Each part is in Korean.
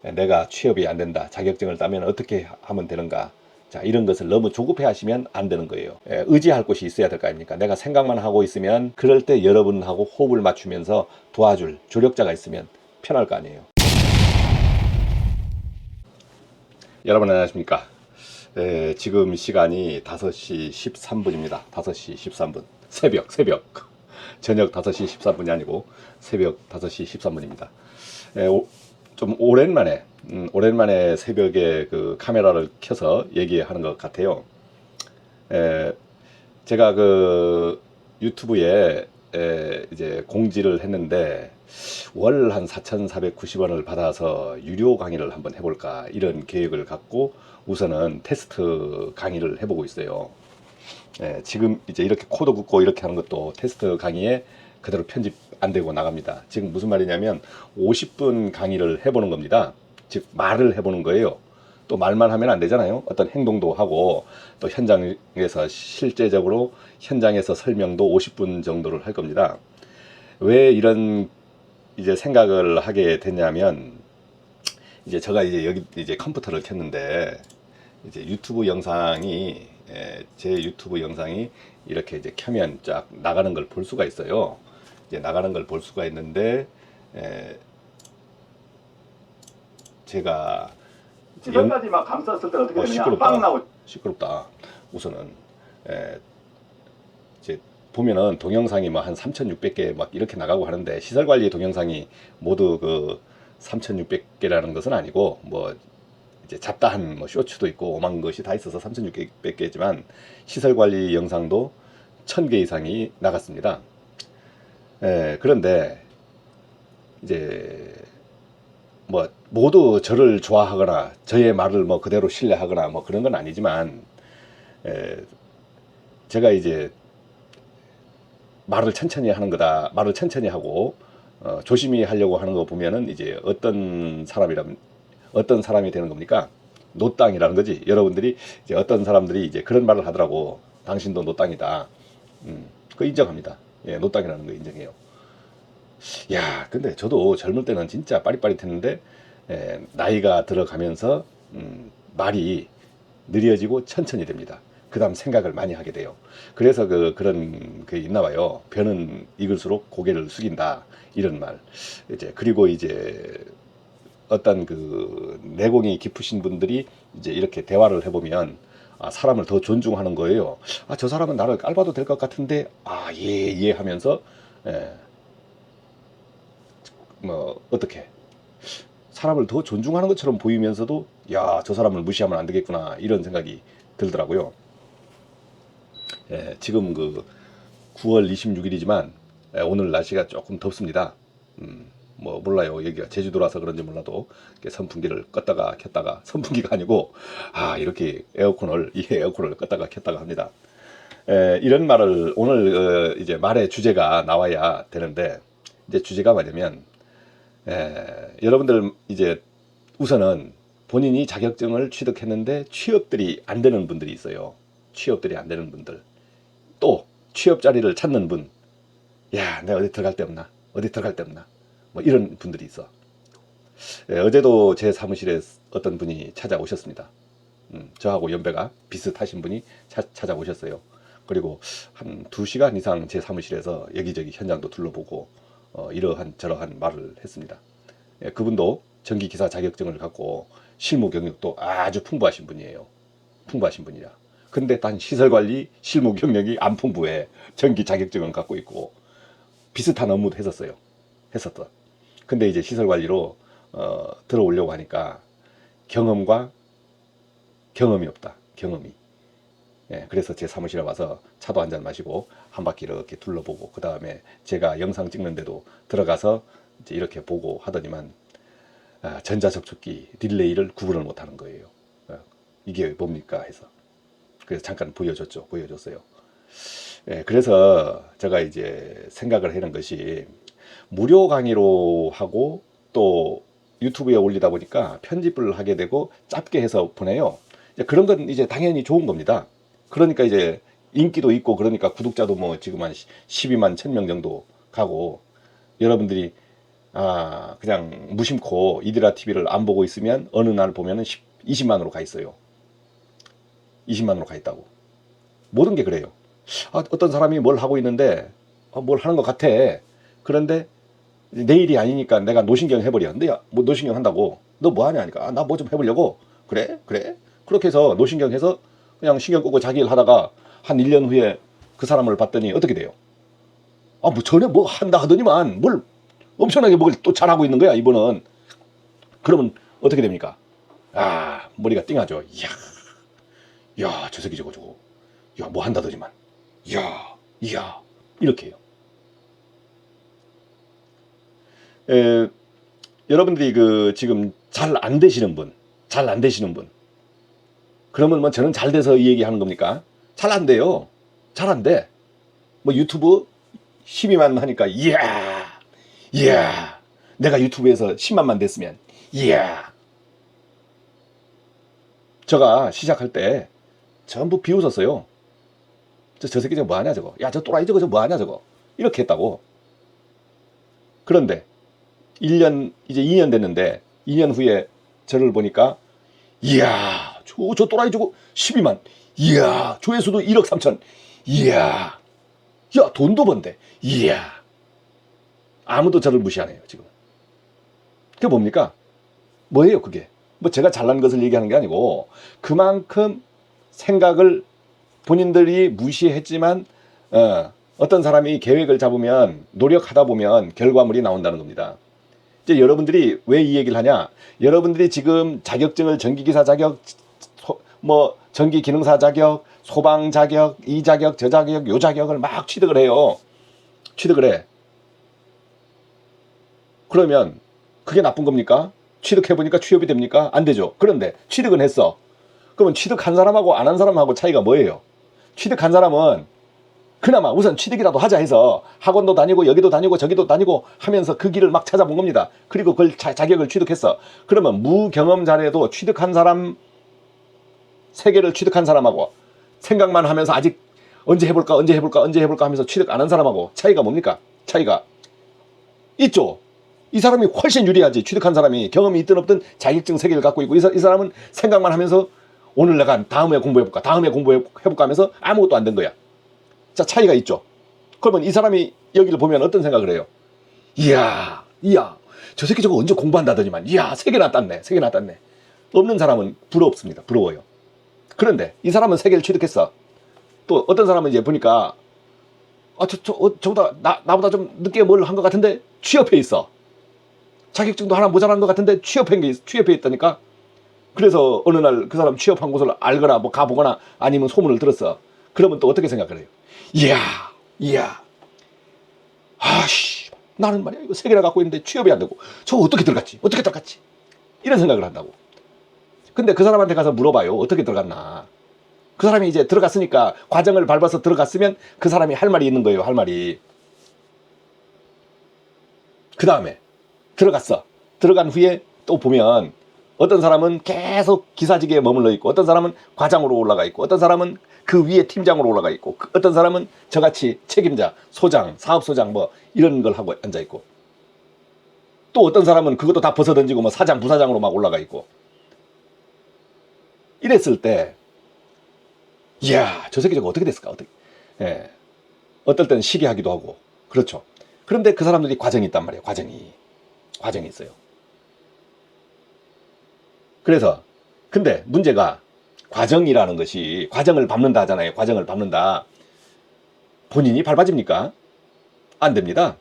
내가 취업이 안 된다, 자격증을 따면 어떻게 하면 되는가, 자, 이런 것을 너무 조급해 하시면 안 되는 거예요. 의지할 곳이 있어야 될 거 아닙니까? 내가 생각만 하고 있으면 그럴 때 여러분하고 호흡을 맞추면서 도와줄 조력자가 있으면 편할 거 아니에요. 여러분 안녕하십니까? 지금 시간이 5시 13분입니다. 5시 13분. 새벽. 저녁 5시 13분이 아니고 새벽 5시 13분입니다. 좀 오랜만에 새벽에 그 카메라를 켜서 얘기하는 것 같아요. 제가 그 유튜브에 이제 공지를 했는데 월 한 4,490원을 받아서 유료 강의를 한번 해볼까 이런 계획을 갖고 우선은 테스트 강의를 해보고 있어요. 지금 이제 이렇게 코드 긋고 이렇게 하는 것도 테스트 강의에 그대로 편집 안 되고 나갑니다. 지금 무슨 말이냐면 50분 강의를 해보는 겁니다. 즉 말을 해보는 거예요. 또 말만 하면 안 되잖아요. 어떤 행동도 하고 또 현장에서 실제적으로 현장에서 설명도 50분 정도를 할 겁니다. 왜 이런 이제 생각을 하게 됐냐면 이제 제가 이제 여기 이제 컴퓨터를 켰는데 이제 유튜브 영상이 제 유튜브 영상이 이렇게 이제 켜면 쫙 나가는 걸 볼 수가 있어요. 이제 나가는 걸 볼 수가 있는데 제가 시선까지 막 감쌌을 때 어떻게 되느냐? 빵 나오. 시끄럽다. 우선은 이제 보면은 동영상이 뭐 한 3,600개 막 이렇게 나가고 하는데 시설 관리 동영상이 모두 그 3,600개라는 것은 아니고 뭐 이제 잡다한 뭐 쇼츠도 있고 오만 것이 다 있어서 3,600개지만 시설 관리 영상도 1,000개 이상이 나갔습니다. 그런데 이제 뭐 모두 저를 좋아하거나 저의 말을 뭐 그대로 신뢰하거나 뭐 그런 건 아니지만 제가 이제 말을 천천히 하는 거다. 말을 천천히 하고 조심히 하려고 하는 거 보면은 이제 어떤 사람이 되는 겁니까? 노땅이라는 거지. 여러분들이 이제 어떤 사람들이 이제 그런 말을 하더라고. 당신도 노땅이다. 그거 인정합니다. 예, 노땅이라는 거 인정해요. 야, 근데 저도 젊을 때는 진짜 빠릿빠릿했는데 나이가 들어가면서 말이 느려지고 천천히 됩니다. 그 다음 생각을 많이 하게 돼요. 그래서 그런 게 있나 봐요. 변은 익을수록 고개를 숙인다. 이런 말. 그리고 이제 어떤 그 내공이 깊으신 분들이 이제 이렇게 대화를 해보면 사람을 더 존중하는 거예요. 저 사람은 나를 깔봐도 될 것 같은데, 예 하면서, 뭐, 어떻게. 사람을 더 존중하는 것처럼 보이면서도, 야, 저 사람을 무시하면 안 되겠구나. 이런 생각이 들더라고요. 지금 그 9월 26일이지만 오늘 날씨가 조금 덥습니다. 뭐 몰라요. 여기가 제주도라서 그런지 몰라도 선풍기를 껐다가 켰다가 선풍기가 아니고 이렇게 에어컨을 껐다가 켰다가 합니다. 이런 말을 오늘 이제 말의 주제가 나와야 되는데 이제 주제가 뭐냐면 여러분들 이제 우선은 본인이 자격증을 취득했는데 취업들이 안 되는 분들이 있어요. 취업들이 안 되는 분들. 또 취업 자리를 찾는 분, 야, 내가 어디 들어갈 데 없나? 뭐 이런 분들이 있어. 어제도 제 사무실에 어떤 분이 찾아오셨습니다. 저하고 연배가 비슷하신 분이 찾아오셨어요. 그리고 한 2시간 이상 제 사무실에서 여기저기 현장도 둘러보고 이러한 저러한 말을 했습니다. 그분도 전기기사 자격증을 갖고 실무 경력도 아주 풍부하신 분이에요. 풍부하신 분이라. 근데 단 시설관리 실무 경력이 안 풍부해. 전기 자격증은 갖고 있고 비슷한 업무도 했었다. 근데 이제 시설관리로 들어오려고 하니까 경험이 없다. 그래서 제 사무실에 와서 차도 한잔 마시고 한 바퀴 이렇게 둘러보고 그 다음에 제가 영상 찍는데도 들어가서 이제 이렇게 보고 하더니만 전자접촉기 릴레이를 구분을 못하는 거예요. 이게 뭡니까 해서 그래서 잠깐 보여줬어요. 그래서 제가 이제 생각을 해는 것이 무료 강의로 하고 또 유튜브에 올리다 보니까 편집을 하게 되고 짧게 해서 보내요. 그런 건 이제 당연히 좋은 겁니다. 그러니까 이제 인기도 있고 그러니까 구독자도 뭐 지금 한 12만 1,000명 정도 가고 여러분들이 그냥 무심코 이데라 TV를 안 보고 있으면 어느 날 보면은 20만으로 가 있어요. 20만으로 가 있다고. 모든 게 그래요. 어떤 사람이 뭘 하고 있는데 뭘 하는 것 같아. 그런데 내일이 아니니까 내가 노신경 해버려. 근데 야, 뭐 노신경 한다고? 너 뭐 하냐 하니까 나 뭐 좀 해보려고. 그래? 그렇게 해서 노신경 해서 그냥 신경 끄고 자기 일 하다가 한 1년 후에 그 사람을 봤더니 어떻게 돼요? 뭐 전에 뭐 한다 하더니만 뭘 엄청나게 뭘 또 잘하고 있는 거야 이번은. 그러면 어떻게 됩니까? 머리가 띵하죠. 야, 저 새끼 저거. 야, 뭐 한다더니만. 이야, 이렇게 해요. 여러분들이 지금 잘 안 되시는 분, 그러면 뭐 저는 잘 돼서 이 얘기 하는 겁니까? 잘 안 돼요. 잘 안 돼. 뭐 유튜브 12만 하니까, 이야, 내가 유튜브에서 10만만 됐으면, 이야. 제가 시작할 때 전부 비웃었어요. 저 새끼 저거 뭐하냐 저거. 야, 저 또라이 저거 뭐하냐 저거. 이렇게 했다고. 그런데 1년 이제 2년 됐는데 2년 후에 저를 보니까 이야, 저 또라이 저거 12만. 이야, 조회수도 1억 3천. 이야, 야, 돈도 번대. 이야. 아무도 저를 무시하네요 지금. 그게 뭡니까? 뭐예요 그게? 뭐 제가 잘난 것을 얘기하는 게 아니고 그만큼 생각을 본인들이 무시했지만 어떤 사람이 계획을 잡으면 노력하다 보면 결과물이 나온다는 겁니다. 이제 여러분들이 왜 이 얘기를 하냐? 여러분들이 지금 자격증을 전기기사 자격, 뭐 전기기능사 자격, 소방 자격, 이 자격, 저 자격, 요 자격을 막 취득을 해요. 취득을 해. 그러면 그게 나쁜 겁니까? 취득해보니까 취업이 됩니까? 안 되죠. 그런데 취득은 했어. 그러면 취득한 사람하고 안 한 사람하고 차이가 뭐예요? 취득한 사람은 그나마 우선 취득이라도 하자 해서 학원도 다니고 여기도 다니고 저기도 다니고 하면서 그 길을 막 찾아본 겁니다. 그리고 그걸 자격을 취득했어. 그러면 무경험자라도 취득한 사람, 세계를 취득한 사람하고 생각만 하면서 아직 언제 해볼까 하면서 취득 안 한 사람하고 차이가 뭡니까? 차이가 있죠. 이 사람이 훨씬 유리하지. 취득한 사람이 경험이 있든 없든 자격증 3개를 갖고 있고 이 사람은 생각만 하면서 오늘 내가 다음에 공부해볼까 하면서 아무것도 안 된 거야. 자, 차이가 있죠. 그러면 이 사람이 여기를 보면 어떤 생각을 해요? 이야, 저 새끼 저거 언제 공부한다더니만, 이야, 3개나 땄네. 없는 사람은 부럽습니다. 부러워요. 그런데 이 사람은 3개를 취득했어. 또 어떤 사람은 이제 보니까 저보다 나보다 좀 늦게 뭘 한 것 같은데 취업해 있어. 자격증도 하나 모자란 것 같은데 취업해 있다니까. 그래서 어느 날 그 사람 취업한 곳을 알거나 뭐 가보거나 아니면 소문을 들었어. 그러면 또 어떻게 생각을 해요? 이야, 나는 말이야 이거 3개나 갖고 있는데 취업이 안 되고 저거 어떻게 들어갔지? 이런 생각을 한다고. 근데 그 사람한테 가서 물어봐요. 어떻게 들어갔나? 그 사람이 이제 들어갔으니까 과정을 밟아서 들어갔으면 그 사람이 할 말이 있는 거예요. 할 말이. 그 다음에 들어갔어. 들어간 후에 또 보면 어떤 사람은 계속 기사직에 머물러 있고 어떤 사람은 과장으로 올라가 있고 어떤 사람은 그 위에 팀장으로 올라가 있고 어떤 사람은 저같이 책임자, 소장, 사업소장 뭐 이런 걸 하고 앉아 있고 또 어떤 사람은 그것도 다 벗어던지고 뭐 사장, 부사장으로 막 올라가 있고 이랬을 때 이야, 저 새끼 저거 어떻게 됐을까? 예. 어떨 때는 시기하기도 하고 그렇죠. 그런데 그 사람들이 과정이 있단 말이에요. 과정이 있어요. 그래서 근데 문제가 과정이라는 것이 과정을 밟는다 하잖아요. 과정을 밟는다. 본인이 밟아집니까? 안 됩니다.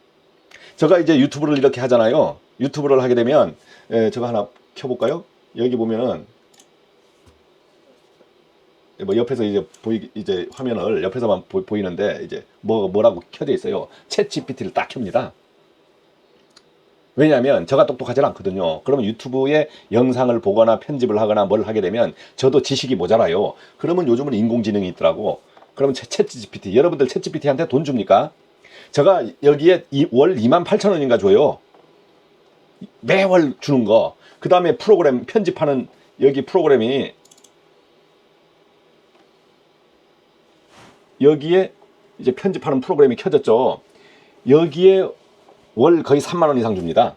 제가 이제 유튜브를 이렇게 하잖아요. 유튜브를 하게 되면 제가 하나 켜볼까요? 여기 보면은 뭐 옆에서 이제 화면을 옆에서만 보이는데 이제 뭐라고 켜져 있어요. 챗 GPT를 딱 켭니다. 왜냐하면 제가 똑똑하지 않거든요. 그러면 유튜브에 영상을 보거나 편집을 하거나 뭘 하게 되면 저도 지식이 모자라요. 그러면 요즘은 인공지능이 있더라고. 그러면 챗 GPT, 여러분들 챗 GPT한테 돈 줍니까? 제가 여기에 월 28,000원인가 줘요. 매월 주는 거. 그 다음에 프로그램 편집하는 여기 프로그램이 여기에 이제 편집하는 프로그램이 켜졌죠. 여기에 월 거의 3만 원 이상 줍니다.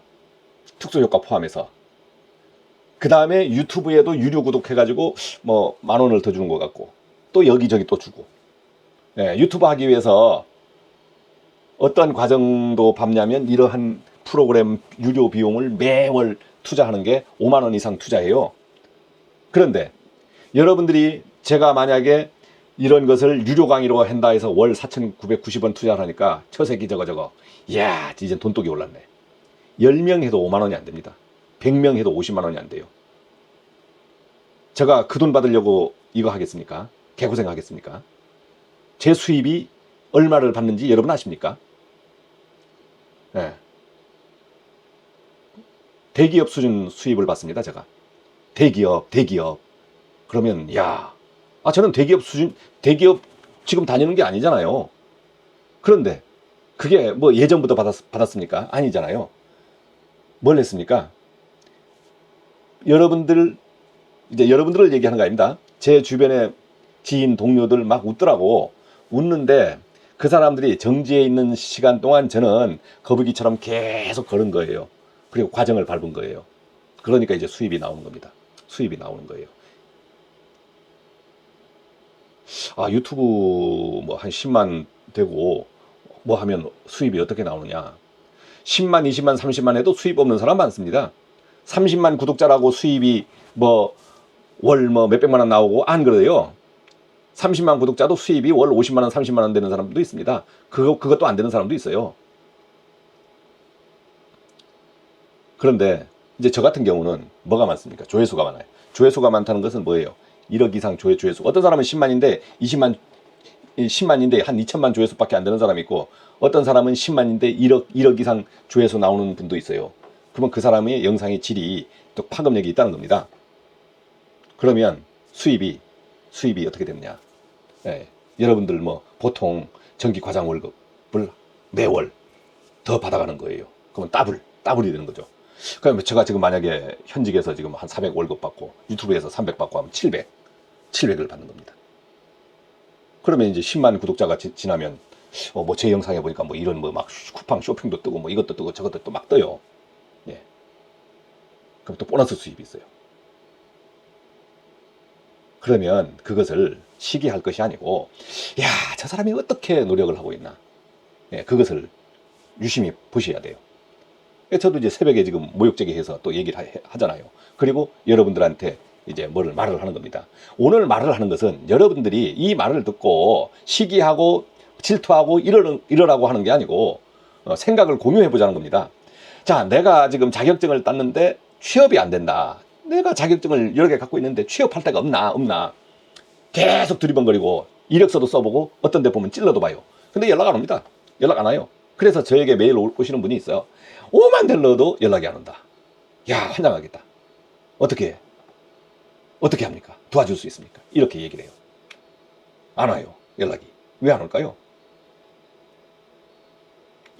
특수효과 포함해서. 그 다음에 유튜브에도 유료 구독해가지고 뭐 10,000원을 더 주는 것 같고, 또 여기저기 또 주고. 예, 유튜브 하기 위해서 어떤 과정도 밟냐면 이러한 프로그램 유료 비용을 매월 투자하는 게 5만 원 이상 투자해요. 그런데 여러분들이 제가 만약에 이런 것을 유료 강의로 한다 해서 월 4,990원 투자를 하니까 처세기 저거 이야 이제 돈독이 올랐네. 10명 해도 5만 원이 안 됩니다. 100명 해도 50만 원이 안 돼요. 제가 그 돈 받으려고 이거 하겠습니까? 개고생 하겠습니까? 제 수입이 얼마를 받는지 여러분 아십니까? 네. 대기업 수준 수입을 받습니다. 제가 대기업 그러면 야, 저는 대기업 지금 다니는 게 아니잖아요. 그런데 그게 뭐 예전부터 받았습니까? 아니잖아요. 뭘 했습니까? 여러분들을 얘기하는 거 아닙니다. 제 주변에 지인 동료들 막 웃더라고. 웃는데 그 사람들이 정지해 있는 시간 동안 저는 거북이처럼 계속 걸은 거예요. 그리고 과정을 밟은 거예요. 그러니까 이제 수입이 나오는 겁니다. 수입이 나오는 거예요. 유튜브 뭐 한 10만 되고 뭐 하면 수입이 어떻게 나오느냐. 10만, 20만, 30만 해도 수입 없는 사람 많습니다. 30만 구독자라고 수입이 뭐 월 뭐 몇백만 원 나오고 안 그래요. 30만 구독자도 수입이 월 50만 원, 30만 원 되는 사람도 있습니다. 그것도 안 되는 사람도 있어요. 그런데 이제 저 같은 경우는 뭐가 많습니까? 조회수가 많아요. 조회수가 많다는 것은 뭐예요? 1억 이상 조회수. 어떤 사람은 10만인데 10만인데 한 2천만 조회수밖에 안 되는 사람이 있고, 어떤 사람은 10만인데 1억 이상 조회수 나오는 분도 있어요. 그러면 그 사람의 영상의 질이 또 파급력이 있다는 겁니다. 그러면 수입이 어떻게 되느냐? 예, 여러분들 뭐 보통 전기 과장 월급을 매월 더 받아가는 거예요. 그러면 더블이 되는 거죠. 그러면 제가 지금 만약에 현직에서 지금 한 400 월급 받고 유튜브에서 300 받고 하면 700을 받는 겁니다. 그러면 이제 10만 구독자가 지나면 뭐 제 영상에 보니까 뭐 이런 뭐 막 쿠팡 쇼핑도 뜨고 뭐 이것도 뜨고 저것도 또 막 떠요. 예. 그럼 또 보너스 수입이 있어요. 그러면 그것을 시기할 것이 아니고, 야, 저 사람이 어떻게 노력을 하고 있나. 예, 그것을 유심히 보셔야 돼요. 저도 이제 새벽에 지금 모욕제기해서 또 얘기를 하잖아요. 그리고 여러분들한테 이제 말을 하는 겁니다. 오늘 말을 하는 것은 여러분들이 이 말을 듣고 시기하고 질투하고 이러라고 하는 게 아니고 생각을 공유해 보자는 겁니다. 자, 내가 지금 자격증을 땄는데 취업이 안 된다. 내가 자격증을 여러 개 갖고 있는데 취업할 데가 없나. 계속 두리번거리고 이력서도 써보고 어떤 데 보면 찔러도 봐요. 근데 연락 안 옵니다. 연락 안 와요. 그래서 저에게 매일 오시는 분이 있어요. 5만 달러도 연락이 안 온다. 야, 환장하겠다. 어떻게 합니까? 도와줄 수 있습니까? 이렇게 얘기를 해요. 안 와요. 연락이. 왜 안 올까요?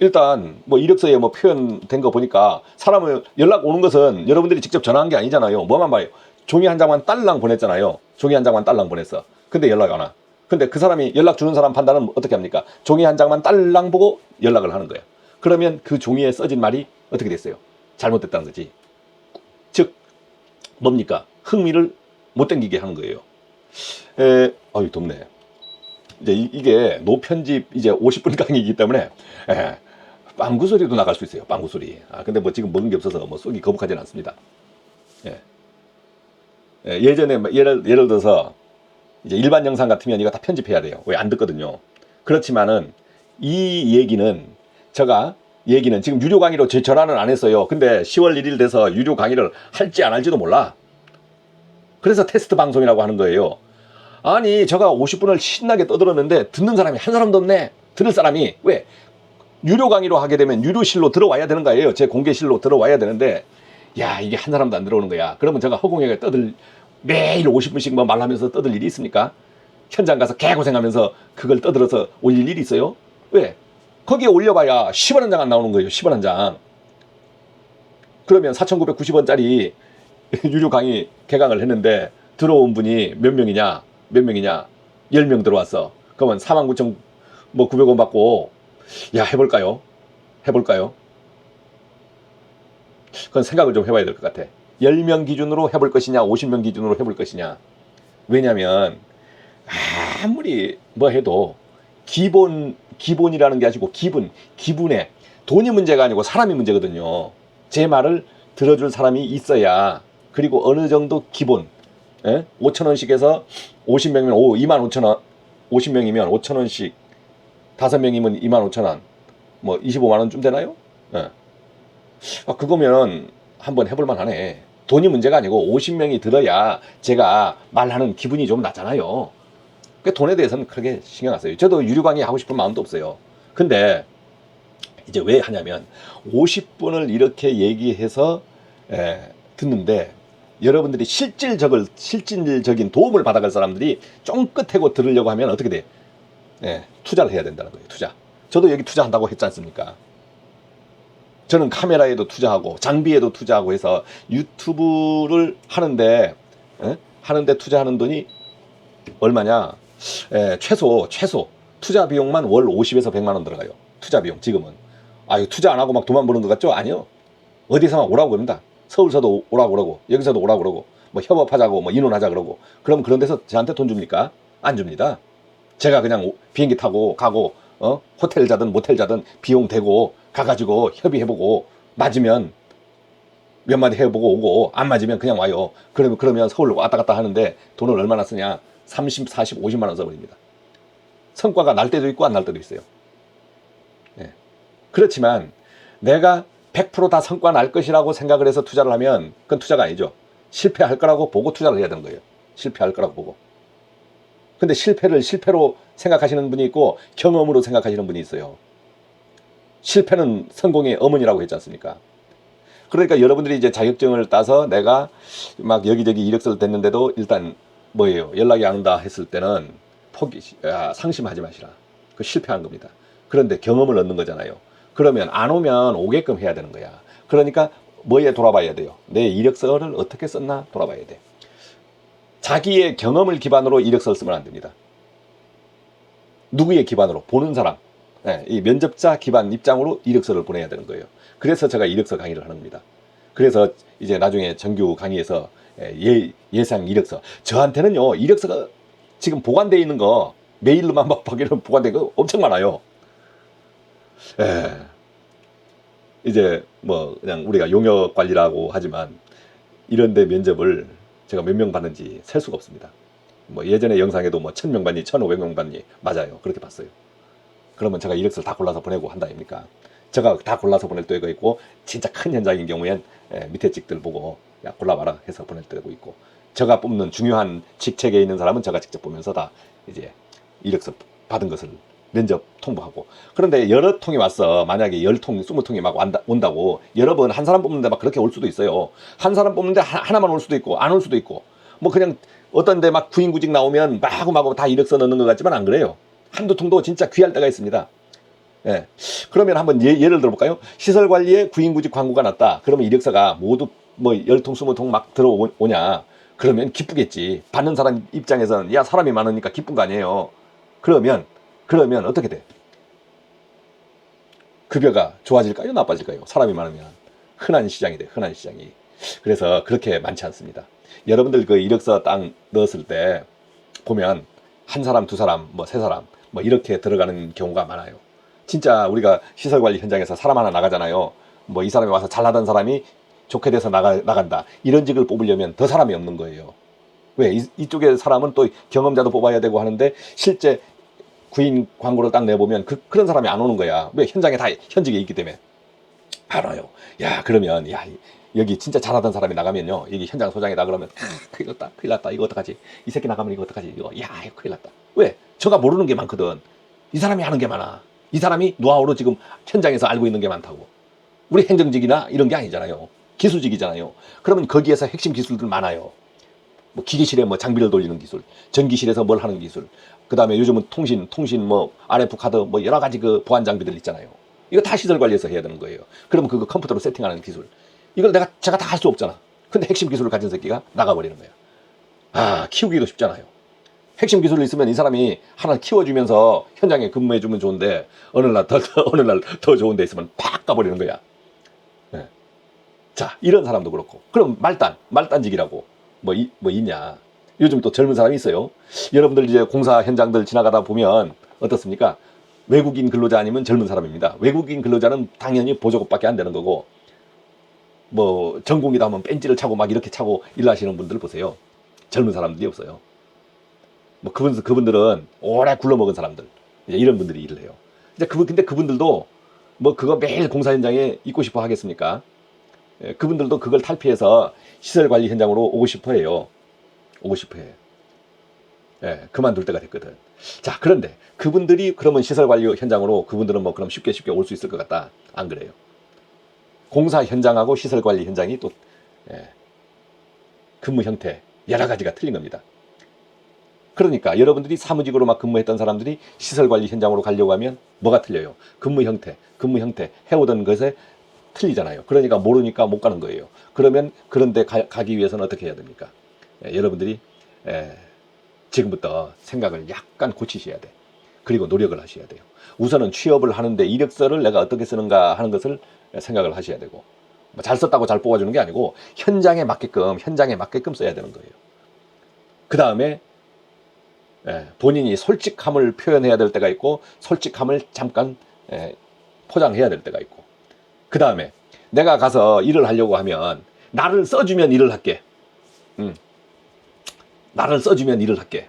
일단 뭐 이력서에 뭐 표현된 거 보니까 사람을 연락 오는 것은 여러분들이 직접 전화한 게 아니잖아요. 뭐만 봐요. 종이 한 장만 딸랑 보냈잖아요. 종이 한 장만 딸랑 보냈어. 근데 연락 안 와. 근데 그 사람이 연락 주는 사람 판단은 어떻게 합니까? 종이 한 장만 딸랑 보고 연락을 하는 거예요. 그러면 그 종이에 써진 말이 어떻게 됐어요? 잘못됐다는 거지. 즉 뭡니까? 흥미를 못 당기게 하는 거예요. 아유 덥네. 이제 이게 노편집 이제 50분 강의이기 때문에 빵구 소리도 나갈 수 있어요. 빵구 소리. 근데 뭐 지금 먹은 게 없어서 뭐 쏘기 거북하지는 않습니다. 예전에 예를 들어서 이제 일반 영상 같으면 이거 다 편집해야 돼요. 왜 안 듣거든요. 그렇지만은 이 얘기는 지금 유료 강의로 제 전화는 안 했어요. 근데 10월 1일 돼서 유료 강의를 할지 안 할지도 몰라. 그래서 테스트 방송이라고 하는 거예요. 아니, 제가 50분을 신나게 떠들었는데 듣는 사람이 한 사람도 없네. 들을 사람이. 왜? 유료 강의로 하게 되면 유료실로 들어와야 되는 거예요. 제 공개실로 들어와야 되는데, 야, 이게 한 사람도 안 들어오는 거야. 그러면 제가 허공에 매일 50분씩 뭐 말하면서 떠들 일이 있습니까? 현장 가서 개고생하면서 그걸 떠들어서 올릴 일이 있어요? 왜? 거기에 올려봐야 10원 한 장 안 나오는 거예요. 10원 한 장. 그러면 4,990원짜리 유료 강의 개강을 했는데 들어온 분이 몇 명이냐? 10명 들어왔어. 그러면 49,900원 받고, 야, 해볼까요? 그건 생각을 좀 해봐야 될 것 같아. 10명 기준으로 해볼 것이냐 50명 기준으로 해볼 것이냐. 왜냐하면 아무리 뭐 해도 기본이라는 게 아니고 기분에 돈이 문제가 아니고 사람이 문제거든요. 제 말을 들어줄 사람이 있어야. 그리고 어느 정도 기본 5,000원씩 해서 50명이면 25,000원 50명이면 5,000원씩 5명이면 25,000원 뭐 25만원쯤 되나요? 예. 그거면 한번 해볼만 하네. 돈이 문제가 아니고 50명이 들어야 제가 말하는 기분이 좀 나잖아요. 그러니까 돈에 대해서는 그렇게 신경 안 써요. 저도 유료 강의 하고 싶은 마음도 없어요. 근데 이제 왜 하냐면 50분을 이렇게 얘기해서 듣는데 여러분들이 실질적인 도움을 받아갈 사람들이 쫑긋하고 들으려고 하면 어떻게 돼? 투자를 해야 된다는 거예요. 투자. 저도 여기 투자한다고 했지 않습니까? 저는 카메라에도 투자하고 장비에도 투자하고 해서 유튜브를 하는데 투자하는 돈이 얼마냐? 최소 투자 비용만 월 50에서 100만 원 들어가요. 투자 비용 지금은. 이거 투자 안 하고 막 돈만 버는 것 같죠? 아니요. 어디서만 오라고 그럽니다. 서울서도 오라고 그러고 여기서도 오라고 그러고 뭐 협업하자고 뭐 인원하자 그러고. 그럼 그런 데서 저한테 돈 줍니까? 안 줍니다. 제가 그냥 비행기 타고 가고 호텔 자든 모텔 자든 비용 대고 가가지고 협의해보고 맞으면 몇 마디 해보고 오고 안 맞으면 그냥 와요. 그러면 서울 왔다 갔다 하는데 돈을 얼마나 쓰냐? 30, 40, 50만 원 써버립니다. 성과가 날 때도 있고 안 날 때도 있어요. 그렇지만 내가 100% 다 성과 날 것이라고 생각을 해서 투자를 하면 그건 투자가 아니죠. 실패할 거라고 보고 투자를 해야 되는 거예요. 실패할 거라고 보고. 근데 실패를 실패로 생각하시는 분이 있고 경험으로 생각하시는 분이 있어요. 실패는 성공의 어머니라고 했지 않습니까? 그러니까 여러분들이 이제 자격증을 따서 내가 막 여기저기 이력서를 댔는데도 일단 뭐예요? 연락이 안 온다 했을 때는 상심하지 마시라. 그 실패한 겁니다. 그런데 경험을 얻는 거잖아요. 그러면 안 오면 오게끔 해야 되는 거야. 그러니까 뭐에 돌아봐야 돼요? 내 이력서를 어떻게 썼나 돌아봐야 돼. 자기의 경험을 기반으로 이력서를 쓰면 안 됩니다. 누구의 기반으로? 보는 사람. 이 면접자 기반 입장으로 이력서를 보내야 되는 거예요. 그래서 제가 이력서 강의를 하는 겁니다. 그래서 이제 나중에 정규 강의에서 예상 이력서. 저한테는요, 이력서가 지금 보관되어 있는 거 메일로만 막 보관된 거 엄청 많아요. 이제 뭐 그냥 우리가 용역 관리라고 하지만 이런데 면접을 제가 몇 명 받는지 셀 수가 없습니다. 뭐 예전에 영상에도 뭐 1,000명 받니 1,500명 받니 맞아요. 그렇게 봤어요. 그러면 제가 이력서를 다 골라서 보내고 한다 아닙니까? 제가 다 골라서 보낼 때가 있고 진짜 큰 현장인 경우엔 밑에 직들 보고 야 골라봐라 해서 보낼 때도 있고, 제가 뽑는 중요한 직책에 있는 사람은 제가 직접 보면서 다 이제 이력서 받은 것을 면접 통보하고. 그런데 여러 통이 왔어. 만약에 10통, 20통이 막 온다고 여러 번 한 사람 뽑는데 막 그렇게 올 수도 있어요. 한 사람 뽑는데 하나만 올 수도 있고 안 올 수도 있고, 뭐 그냥 어떤 데 막 구인구직 나오면 마구마구 다 이력서 넣는 것 같지만 안 그래요. 한두 통도 진짜 귀할 때가 있습니다. 그러면 한번 예를 들어볼까요? 시설관리에 구인구직 광고가 났다. 그러면 이력서가 모두 뭐 10통, 20통 막 들어오냐? 그러면 기쁘겠지. 받는 사람 입장에서는 야, 사람이 많으니까 기쁜 거 아니에요. 그러면 어떻게 돼? 급여가 좋아질까요? 나빠질까요? 사람이 많으면. 흔한 시장이 돼. 흔한 시장이. 그래서 그렇게 많지 않습니다. 여러분들 그 이력서 딱 넣었을 때 보면 한 사람, 두 사람, 뭐 세 사람 뭐 이렇게 들어가는 경우가 많아요. 진짜 우리가 시설관리 현장에서 사람 하나 나가잖아요. 뭐 이 사람이 와서 잘나던 사람이 좋게 돼서 나간다. 이런 직을 뽑으려면 더 사람이 없는 거예요. 왜? 이쪽에 사람은 또 경험자도 뽑아야 되고 하는데 실제 구인 광고를 딱 내보면 그런 사람이 안 오는 거야. 왜? 현장에 다 현직에 있기 때문에. 안 와요. 야, 그러면 여기 진짜 잘하던 사람이 나가면요, 여기 현장 소장이다 그러면 큰일 났다 이거 어떡하지? 이 새끼 나가면 이거 어떡하지? 이거 큰일 났다. 왜? 저가 모르는 게 많거든. 이 사람이 아는 게 많아. 이 사람이 노하우로 지금 현장에서 알고 있는 게 많다고. 우리 행정직이나 이런 게 아니잖아요. 기술직이잖아요. 그러면 거기에서 핵심 기술들 많아요. 뭐 기계실에 뭐 장비를 돌리는 기술, 전기실에서 뭘 하는 기술, 그 다음에 요즘은 통신 뭐 RF 카드 뭐 여러 가지 그 보안 장비들 있잖아요. 이거 다 시설 관리에서 해야 되는 거예요. 그러면 그거 컴퓨터로 세팅하는 기술, 이걸 제가 다 할 수 없잖아. 근데 핵심 기술을 가진 새끼가 나가버리는 거야. 키우기도 쉽잖아요. 핵심 기술이 있으면 이 사람이 하나 키워주면서 현장에 근무해주면 좋은데 어느 날 더 좋은 데 있으면 팍 가버리는 거야. 자, 이런 사람도 그렇고. 그럼 말단직이라고 뭐 있냐. 요즘 또 젊은 사람이 있어요. 여러분들 이제 공사 현장들 지나가다 보면 어떻습니까? 외국인 근로자 아니면 젊은 사람입니다. 외국인 근로자는 당연히 보조급밖에 안 되는 거고, 뭐 전공이다 하면 벤치를 차고 막 이렇게 차고 일하시는 분들 보세요. 젊은 사람들이 없어요. 뭐 그분들은 오래 굴러먹은 사람들, 이제 이런 분들이 일을 해요. 이제 근데 그분들도 뭐 그거 매일 공사 현장에 있고 싶어 하겠습니까? 예, 그분들도 그걸 탈피해서 시설 관리 현장으로 오고 싶어 해요. 오고 싶어 해요. 예, 그만둘 때가 됐거든. 자, 그런데 그분들이 그러면 시설 관리 현장으로 그분들은 뭐 그럼 쉽게 올 수 있을 것 같다? 안 그래요. 공사 현장하고 시설 관리 현장이 또 예, 근무 형태 여러 가지가 틀린 겁니다. 그러니까 여러분들이 사무직으로 막 근무했던 사람들이 시설 관리 현장으로 가려고 하면 뭐가 틀려요? 근무 형태 해오던 것에 틀리잖아요. 그러니까 모르니까 못 가는 거예요. 그러면 그런데 가기 위해서는 어떻게 해야 됩니까? 예, 여러분들이 지금부터 생각을 약간 고치셔야 돼. 그리고 노력을 하셔야 돼요. 우선은 취업을 하는데 이력서를 내가 어떻게 쓰는가 하는 것을 생각을 하셔야 되고, 뭐 잘 썼다고 잘 뽑아주는 게 아니고 현장에 맞게끔 써야 되는 거예요. 그 다음에 본인이 솔직함을 표현해야 될 때가 있고, 솔직함을 잠깐 포장해야 될 때가 있고, 그 다음에 내가 가서 일을 하려고 하면 나를 써주면 일을 할게. 나를 써주면 일을 할게.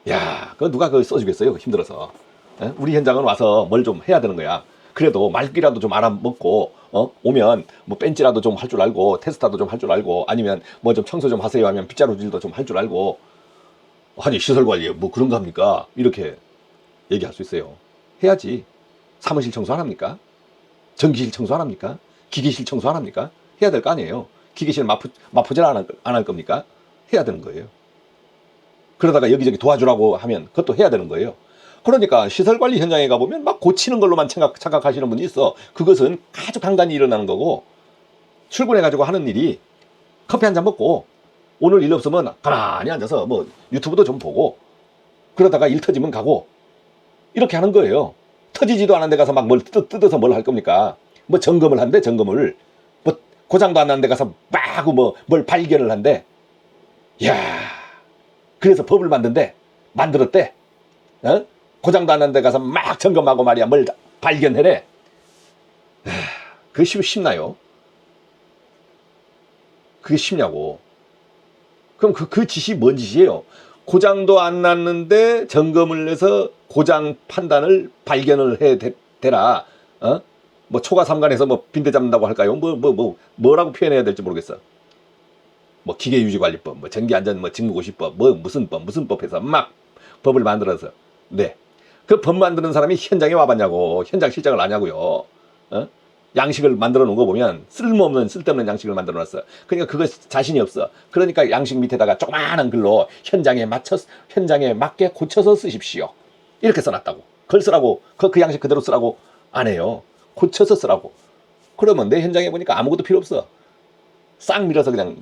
야, 그거 누가 그걸 써주겠어요? 힘들어서. 우리 현장은 와서 뭘 좀 해야 되는 거야. 그래도 말귀라도 좀 알아먹고, 오면 뭐 벤치라도 좀 할 줄 알고, 테스타도 좀 할 줄 알고, 아니면 뭐 좀 청소 좀 하세요 하면 빗자루질도 좀 할 줄 알고, 아니 시설 관리에 뭐 그런 거 합니까? 이렇게 얘기할 수 있어요. 해야지. 사무실 청소 안 합니까? 전기실 청소 안 합니까? 기계실 청소 안 합니까? 해야 될 거 아니에요. 기계실 마포질 안 할 겁니까? 해야 되는 거예요. 그러다가 여기저기 도와주라고 하면 그것도 해야 되는 거예요. 그러니까 시설관리 현장에 가보면 막 고치는 걸로만 착각하시는 분이 있어. 그것은 아주 간간히 일어나는 거고, 출근해가지고 하는 일이 커피 한 잔 먹고 오늘 일 없으면 가만히 앉아서 뭐 유튜브도 좀 보고, 그러다가 일 터지면 가고, 이렇게 하는 거예요. 터지지도 않은 데 가서 막 뭘 뜯어서 뭘 할 겁니까? 뭐 점검을 한대, 점검을. 뭐 고장도 안 난 데 가서 막 뭘 발견을 한대. 야, 그래서 법을 만들었대. 고장도 안 난 데 가서 막 점검하고 말이야, 뭘 발견해내. 그게 쉽나요? 그게 쉽냐고. 그럼 그 짓이 뭔 짓이에요? 고장도 안 났는데 점검을 해서 고장 판단을 발견을 대라. 뭐 초과삼간에서 뭐 빈대 잡는다고 할까요? 뭐라고 표현해야 될지 모르겠어. 뭐 기계유지관리법, 뭐 전기안전, 뭐 직무고시법, 뭐 무슨 법 해서 막 법을 만들어서. 네. 그 법 만드는 사람이 현장에 와봤냐고. 현장 실장을 아냐고요. 양식을 만들어 놓은 거 보면 쓸데없는 양식을 만들어 놨어. 그러니까 그거 자신이 없어. 그러니까 양식 밑에다가 조그마한 글로 현장에 맞게 고쳐서 쓰십시오. 이렇게 써놨다고. 그걸 쓰라고, 그 양식 그대로 쓰라고 안 해요. 고쳐서 쓰라고. 그러면 내 현장에 보니까 아무것도 필요 없어. 싹 밀어서 그냥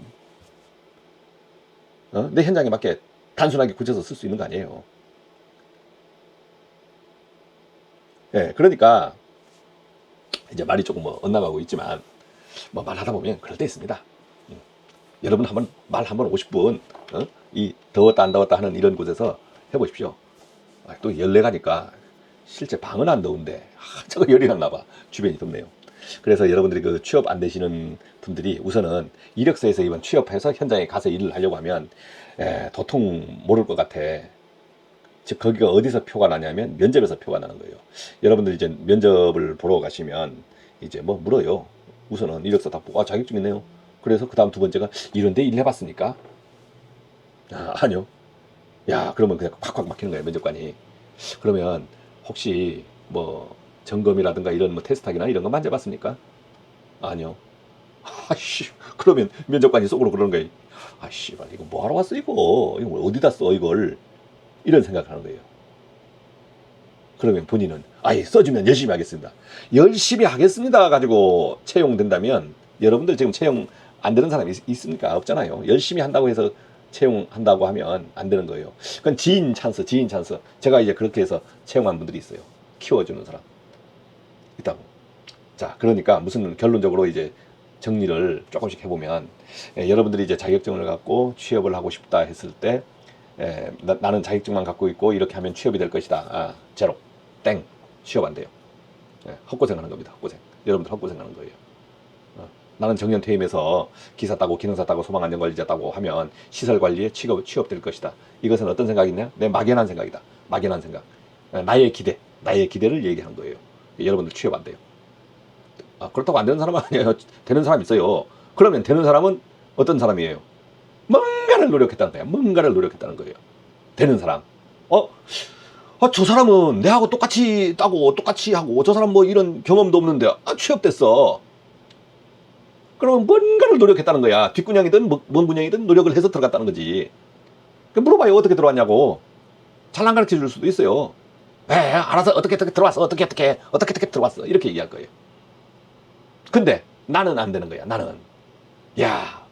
내 현장에 맞게 단순하게 고쳐서 쓸 수 있는 거 아니에요. 예, 그러니까 이제 말이 조금 뭐 엇나가고 있지만, 뭐 말하다 보면 그럴 때 있습니다. 여러분 말 한번 50분 이 더웠다 안 더웠다 하는 이런 곳에서 해보십시오. 또 열내가니까 실제 방은 안 더운데 저거 열이 났나 봐. 주변이 덥네요. 그래서 여러분들이 그 취업 안 되시는 분들이 우선은 이력서에서 이번 취업해서 현장에 가서 일을 하려고 하면 도통 모를 것 같아. 즉 거기가 어디서 표가 나냐면 면접에서 표가 나는 거예요. 여러분들 이제 면접을 보러 가시면 이제 뭐 물어요. 우선은 이력서 다 보고 자격증 있네요. 그래서 그 다음 두 번째가 이런데 일 해봤습니까? 아니요. 야, 그러면 그냥 콱콱 막히는 거예요, 면접관이. 그러면 혹시 뭐 점검이라든가 이런 뭐 테스트하기나 이런 거 만져봤습니까? 아니요. 아씨, 그러면 면접관이 속으로 그러는 거예요. 아씨, 이거 뭐 하러 왔어 이거 어디다 써 이걸, 이런 생각을 하는 거예요. 그러면 본인은 써주면 열심히 하겠습니다. 열심히 하겠습니다 가지고 채용된다면, 여러분들 지금 채용 안 되는 사람이 있습니까? 없잖아요. 열심히 한다고 해서 채용한다고 하면 안 되는 거예요. 그건 지인 찬스. 제가 이제 그렇게 해서 채용한 분들이 있어요. 키워주는 사람 있다고. 자, 그러니까 무슨 결론적으로 이제 정리를 조금씩 해보면 여러분들이 이제 자격증을 갖고 취업을 하고 싶다 했을 때 나는 자격증만 갖고 있고 이렇게 하면 취업이 될 것이다. 제로, 땡, 취업 안 돼요. 헛고생하는 겁니다. 헛고생. 여러분들 헛고생하는 거예요. 나는 정년 퇴임해서 기사 따고 기능사 따고 소방안전관리자 따고 하면 시설관리에 취업될 것이다. 이것은 어떤 생각이냐? 내 막연한 생각이다. 막연한 생각. 나의 기대를 얘기하는 거예요. 여러분들 취업 안 돼요. 그렇다고 안 되는 사람은 아니에요. 되는 사람 있어요. 그러면 되는 사람은 어떤 사람이에요? 뭔가를 노력했다는 거야. 뭔가를 노력했다는 거예요. 되는 사람. 저 사람은 내하고 똑같이 따고 똑같이 하고 저 사람 뭐 이런 경험도 없는데 취업됐어. 그러면 뭔가를 노력했다는 거야. 뒷구녕이든 뭔 구녕이든 노력을 해서 들어갔다는 거지. 물어봐요. 어떻게 들어왔냐고. 잘 안 가르쳐 줄 수도 있어요. 알아서 어떻게 들어왔어. 어떻게 들어왔어. 이렇게 얘기할 거예요. 근데 나는 안 되는 거야. 나는.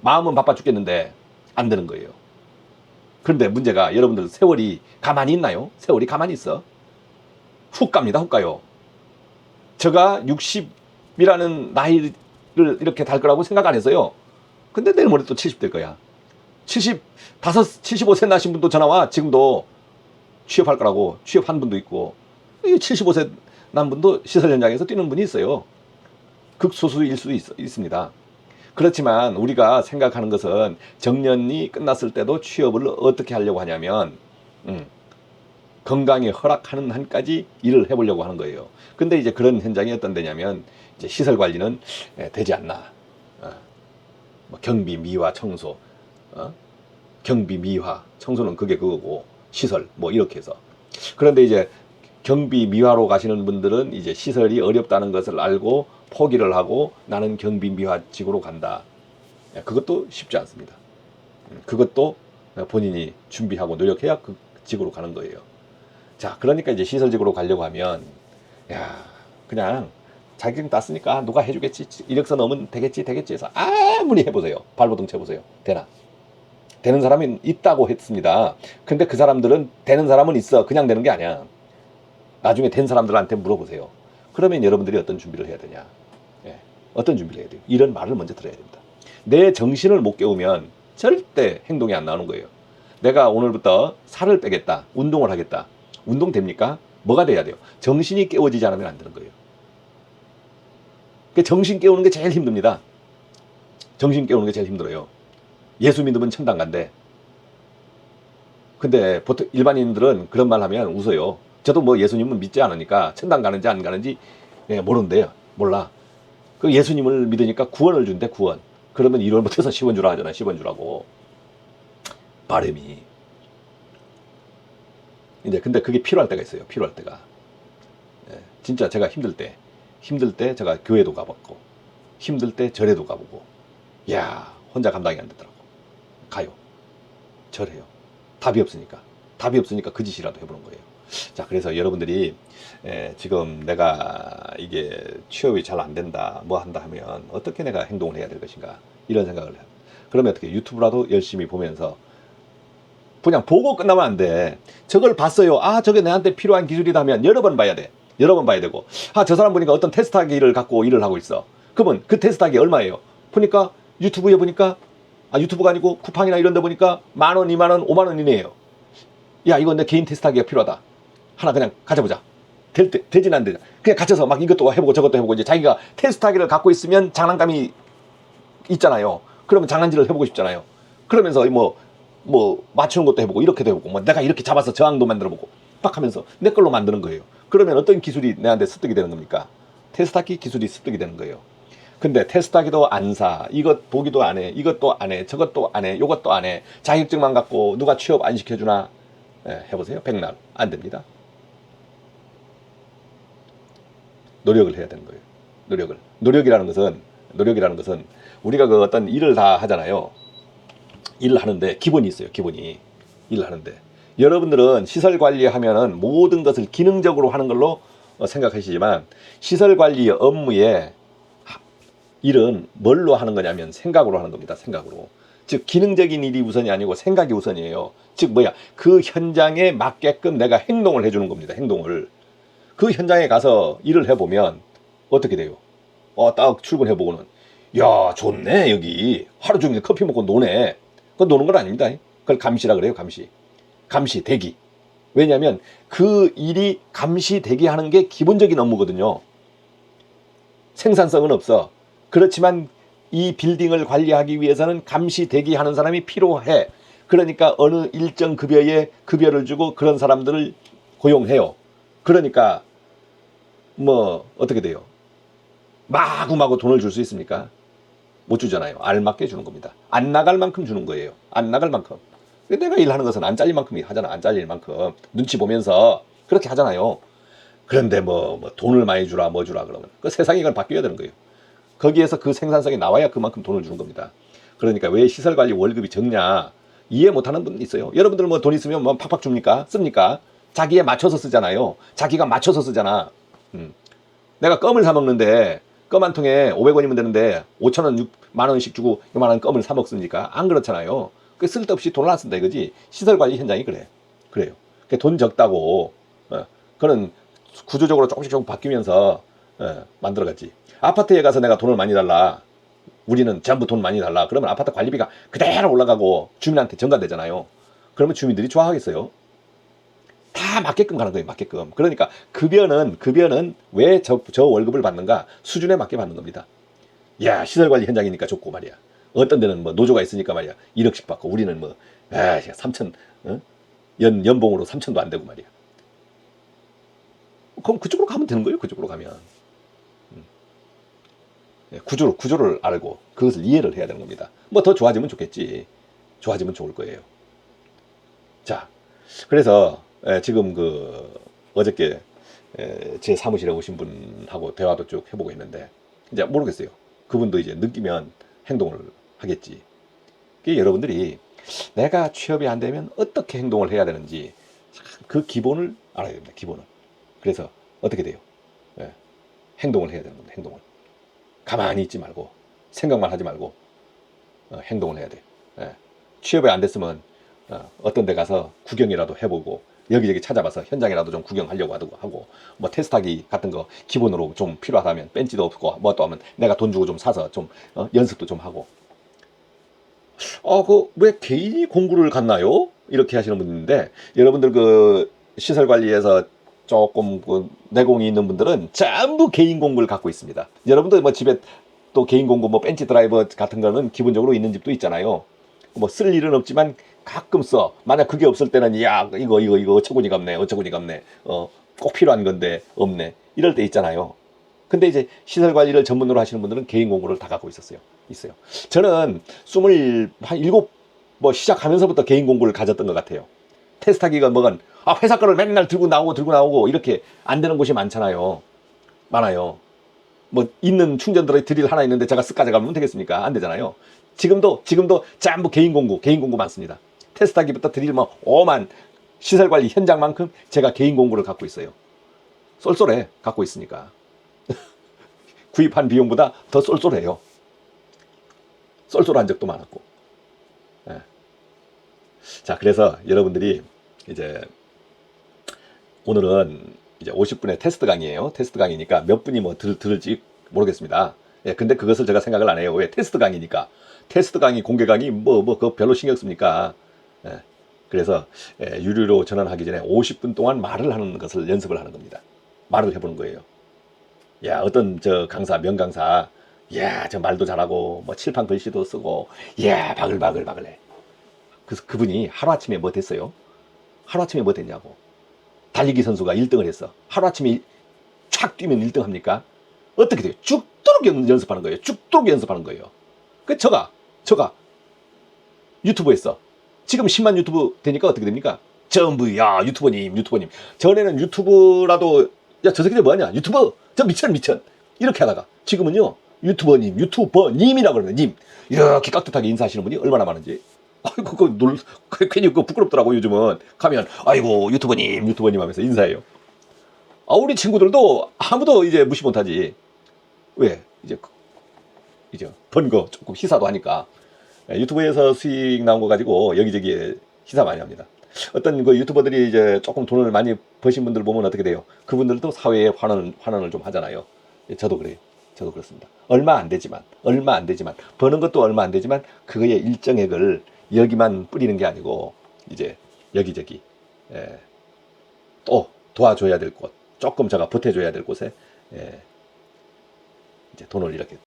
마음은 바빠 죽겠는데 안 되는 거예요. 그런데 문제가 여러분들 세월이 가만히 있나요? 세월이 가만히 있어. 훅 갑니다. 훅 가요. 제가 60이라는 나이를 이렇게 달 거라고 생각 안 했어요. 근데 내일 모레 또 70 될 거야. 75세 나신 분도 전화 와. 지금도 취업할 거라고. 취업한 분도 있고 75세 난 분도 시설 현장에서 뛰는 분이 있어요. 극소수일 수도 있습니다. 그렇지만 우리가 생각하는 것은 정년이 끝났을 때도 취업을 어떻게 하려고 하냐면 건강이 허락하는 한까지 일을 해보려고 하는 거예요. 근데 이제 그런 현장이 어떤 데냐면 이제 시설 관리는 되지 않나. 뭐 경비, 미화, 청소, 경비, 미화, 청소는 그게 그거고 시설 뭐 이렇게 해서. 그런데 이제 경비, 미화로 가시는 분들은 이제 시설이 어렵다는 것을 알고 포기를 하고 나는 경비, 미화직으로 간다. 그것도 쉽지 않습니다. 그것도 본인이 준비하고 노력해야 그 직으로 가는 거예요. 자, 그러니까 이제 시설직으로 가려고 하면 그냥 자격증 땄으니까 누가 해주겠지, 이력서 넣으면 되겠지 해서 아무리 해보세요. 발버둥 쳐보세요. 되나? 되는 사람이 있다고 했습니다. 근데 그 사람들은 되는 사람은 있어. 그냥 되는 게 아니야. 나중에 된 사람들한테 물어보세요. 그러면 여러분들이 어떤 준비를 해야 되냐? 어떤 준비를 해야 돼요? 이런 말을 먼저 들어야 됩니다. 내 정신을 못 깨우면 절대 행동이 안 나오는 거예요. 내가 오늘부터 살을 빼겠다. 운동을 하겠다. 운동 됩니까? 뭐가 돼야 돼요? 정신이 깨워지지 않으면 안 되는 거예요. 정신 깨우는 게 제일 힘듭니다. 정신 깨우는 게 제일 힘들어요. 예수 믿으면 천당 간대. 근데 보통 일반인들은 그런 말 하면 웃어요. 저도 뭐 예수님은 믿지 않으니까 천당 가는지 안 가는지 모른대요. 몰라. 그 예수님을 믿으니까 구원을 준대, 구원. 그러면 1월부터 10원 주라 하잖아, 10원 주라고. 바람이. 이제 근데 그게 필요할 때가 있어요, 필요할 때가. 진짜 제가 힘들 때 제가 교회도 가봤고, 힘들 때 절에도 가보고, 혼자 감당이 안 되더라고. 가요. 절해요. 답이 없으니까 그 짓이라도 해보는 거예요. 자, 그래서 여러분들이 지금 내가 이게 취업이 잘 안 된다, 뭐 한다 하면 어떻게 내가 행동을 해야 될 것인가, 이런 생각을 해요. 그러면 어떻게 유튜브라도 열심히 보면서 그냥 보고 끝나면 안 돼. 저걸 봤어요. 저게 내한테 필요한 기술이라면 여러 번 봐야 돼. 여러 번 봐야 되고, 저 사람 보니까 어떤 테스트하기를 갖고 일을 하고 있어. 그러면 그 테스트하기 얼마예요? 보니까 유튜브에 보니까 유튜브가 아니고 쿠팡이나 이런 데 보니까 10,000원, 20,000원, 50,000원 이네요. 이거 내 개인 테스트하기가 필요하다. 하나 그냥 가져보자. 되진 안 되냐. 그냥 갇혀서 막 이것도 해보고 저것도 해보고, 이제 자기가 테스트하기를 갖고 있으면 장난감이 있잖아요. 그러면 장난질을 해보고 싶잖아요. 그러면서 뭐 맞추는 것도 해보고 이렇게도 해보고, 뭐 내가 이렇게 잡아서 저항도 만들어보고 막 하면서 내 걸로 만드는 거예요. 그러면 어떤 기술이 내한테 습득이 되는 겁니까? 테스트하기 기술이 습득이 되는 거예요. 근데 테스트하기도 안 사. 이것 보기도 안 해. 이것도 안 해. 저것도 안 해. 요것도 안 해. 자격증만 갖고 누가 취업 안 시켜주나? 해보세요. 백날. 안 됩니다. 노력을 해야 되는 거예요. 노력이라는 것은 우리가 그 어떤 일을 다 하잖아요. 일을 하는데 기본이 있어요. 기본이. 일을 하는데 여러분들은 시설 관리하면은 모든 것을 기능적으로 하는 걸로 생각하시지만, 시설 관리 업무에 일은 뭘로 하는 거냐면 생각으로 하는 겁니다. 생각으로. 즉 기능적인 일이 우선이 아니고 생각이 우선이에요. 즉 그 현장에 맞게끔 내가 행동을 해주는 겁니다. 행동을. 그 현장에 가서 일을 해보면 어떻게 돼요? 딱 출근해보고는 야, 좋네, 여기. 하루 종일 커피 먹고 노네. 그건 노는 건 아닙니다. 그걸 감시라 그래요, 감시. 감시, 대기. 왜냐하면 그 일이 감시, 대기하는 게 기본적인 업무거든요. 생산성은 없어. 그렇지만 이 빌딩을 관리하기 위해서는 감시, 대기하는 사람이 필요해. 그러니까 어느 일정 급여에 급여를 주고 그런 사람들을 고용해요. 그러니까 뭐 어떻게 돼요? 마구마구 돈을 줄 수 있습니까? 못 주잖아요. 알맞게 주는 겁니다. 안 나갈 만큼 주는 거예요. 안 나갈 만큼. 내가 일하는 것은 안 잘릴 만큼 하잖아. 안 잘릴 만큼. 눈치 보면서 그렇게 하잖아요. 그런데 뭐 돈을 많이 주라 뭐 주라 그러면 그 세상이 이걸 바뀌어야 되는 거예요. 거기에서 그 생산성이 나와야 그만큼 돈을 주는 겁니다. 그러니까 왜 시설관리 월급이 적냐 이해 못하는 분 있어요. 여러분들 뭐 돈 있으면 뭐 팍팍 줍니까? 씁니까? 자기에 맞춰서 쓰잖아요. 자기가 맞춰서 쓰잖아. 내가 껌을 사 먹는데 껌 한 통에 500원이면 되는데 5,000원, 6만 원씩 주고 요만한 껌을 사 먹습니까? 안 그렇잖아요. 그 쓸데없이 돈을 안 쓴다 이거지. 시설관리 현장이 그래. 그래요. 돈 적다고 그는 구조적으로 조금씩 바뀌면서 만들어갔지. 아파트에 가서 내가 돈을 많이 달라. 우리는 전부 돈 많이 달라. 그러면 아파트 관리비가 그대로 올라가고 주민한테 전가되잖아요. 그러면 주민들이 좋아하겠어요? 다 맞게끔 가는 거예요. 맞게끔. 그러니까 급여는 왜 저 월급을 받는가? 수준에 맞게 받는 겁니다. 야, 시설관리 현장이니까 좋고 말이야. 어떤 데는 뭐 노조가 있으니까 말이야. 1억씩 받고 우리는 뭐 3천 연봉으로 3천도 안 되고 말이야. 그럼 그쪽으로 가면 되는 거예요. 그쪽으로 가면. 구조를 알고 그것을 이해를 해야 되는 겁니다. 뭐 더 좋아지면 좋겠지. 좋아지면 좋을 거예요. 자, 그래서 지금 그 어저께 제 사무실에 오신 분하고 대화도 쭉 해보고 있는데 이제 모르겠어요. 그분도 이제 느끼면 행동을 하겠지. 여러분들이 내가 취업이 안 되면 어떻게 행동을 해야 되는지 그 기본을 알아야 됩니다. 기본을. 그래서 어떻게 돼요? 행동을 해야 되는 겁니다. 행동을. 가만히 있지 말고 생각만 하지 말고 행동을 해야 돼. 취업이 안 됐으면 어떤 데 가서 구경이라도 해보고 여기저기 찾아봐서 현장이라도 좀 구경하려고 하고 뭐 테스트하기 같은 거 기본으로 좀 필요하다면 벤치도 없고 뭐 또 하면 내가 돈 주고 좀 사서 좀 연습도 좀 하고 그 왜 개인이 공부를 갔나요? 이렇게 하시는 분인데 여러분들 그 시설 관리에서 조금 그 내공이 있는 분들은 전부 개인 공부를 갖고 있습니다. 여러분들 뭐 집에 또 개인 공부 뭐 벤치 드라이버 같은 거는 기본적으로 있는 집도 있잖아요. 뭐 쓸 일은 없지만 가끔 써. 만약 그게 없을 때는 야 이거 어처구니가 없네. 꼭 필요한 건데 없네. 이럴 때 있잖아요. 근데 이제 시설 관리를 전문으로 하시는 분들은 개인 공부를 다 갖고 있어요. 저는 27 뭐 시작하면서부터 개인 공부를 가졌던 것 같아요. 테스트하기가 뭐건 회사 거를 맨날 들고 나오고 이렇게 안 되는 곳이 많잖아요. 많아요. 뭐 있는 충전 드릴 하나 있는데 제가 쓱 가져가면 되겠습니까? 안 되잖아요. 지금도 전부 개인 공부 많습니다. 테스트하기부터 드릴 뭐 오만 시설 관리 현장만큼 제가 개인 공부를 갖고 있어요. 쏠쏠해 갖고 있으니까. 구입한 비용보다 더 쏠쏠해요. 쏠쏠한 적도 많았고. 자, 그래서 여러분들이 이제 오늘은 이제 50분의 테스트 강의예요. 테스트 강의니까 몇 분이 뭐 들을지 모르겠습니다. 근데 그것을 제가 생각을 안 해요. 왜? 테스트 강의니까. 테스트 강의, 공개 강의 그거 별로 신경 씁니까? 그래서 유료로 전환하기 전에 50분 동안 말을 하는 것을 연습을 하는 겁니다. 말을 해보는 거예요. 야, 어떤 저 강사, 명강사, 야, 저 말도 잘하고 뭐 칠판 글씨도 쓰고, 야, 바글바글해. 그래서 그분이 하루아침에 뭐 됐어요? 하루아침에 뭐 됐냐고. 달리기 선수가 1등을 했어. 하루아침에 촥 뛰면 1등 합니까? 어떻게 돼요? 죽도록 연습하는 거예요. 죽도록 연습하는 거예요. 그 저가 유튜브 했어. 지금 10만 유튜브 되니까 어떻게 됩니까? 전부 야 유튜버님. 전에는 유튜브라도 야 저 새끼들 뭐하냐? 유튜버 저 미천 이렇게 하다가 지금은요 유튜버님이라고 그러는 님 이렇게 깍듯하게 인사하시는 분이 얼마나 많은지. 아이고 괜히 부끄럽더라고. 요즘은 가면 아이고 유튜버님 하면서 인사해요. 우리 친구들도 아무도 이제 무시 못하지. 왜? 이제 번 거 조금 희사도 하니까. 유튜브에서 수익 나온 거 가지고 여기저기 희사 많이 합니다. 어떤 그 유튜버들이 이제 조금 돈을 많이 버신 분들 보면 어떻게 돼요? 그분들도 사회에 환원을 좀 하잖아요. 저도 그래요. 저도 그렇습니다. 얼마 안 되지만 버는 것도 얼마 안 되지만 그거의 일정액을 여기만 뿌리는 게 아니고 이제 여기저기 또 도와줘야 될 곳, 조금 제가 보태줘야 될 곳에 이제 돈을 이렇게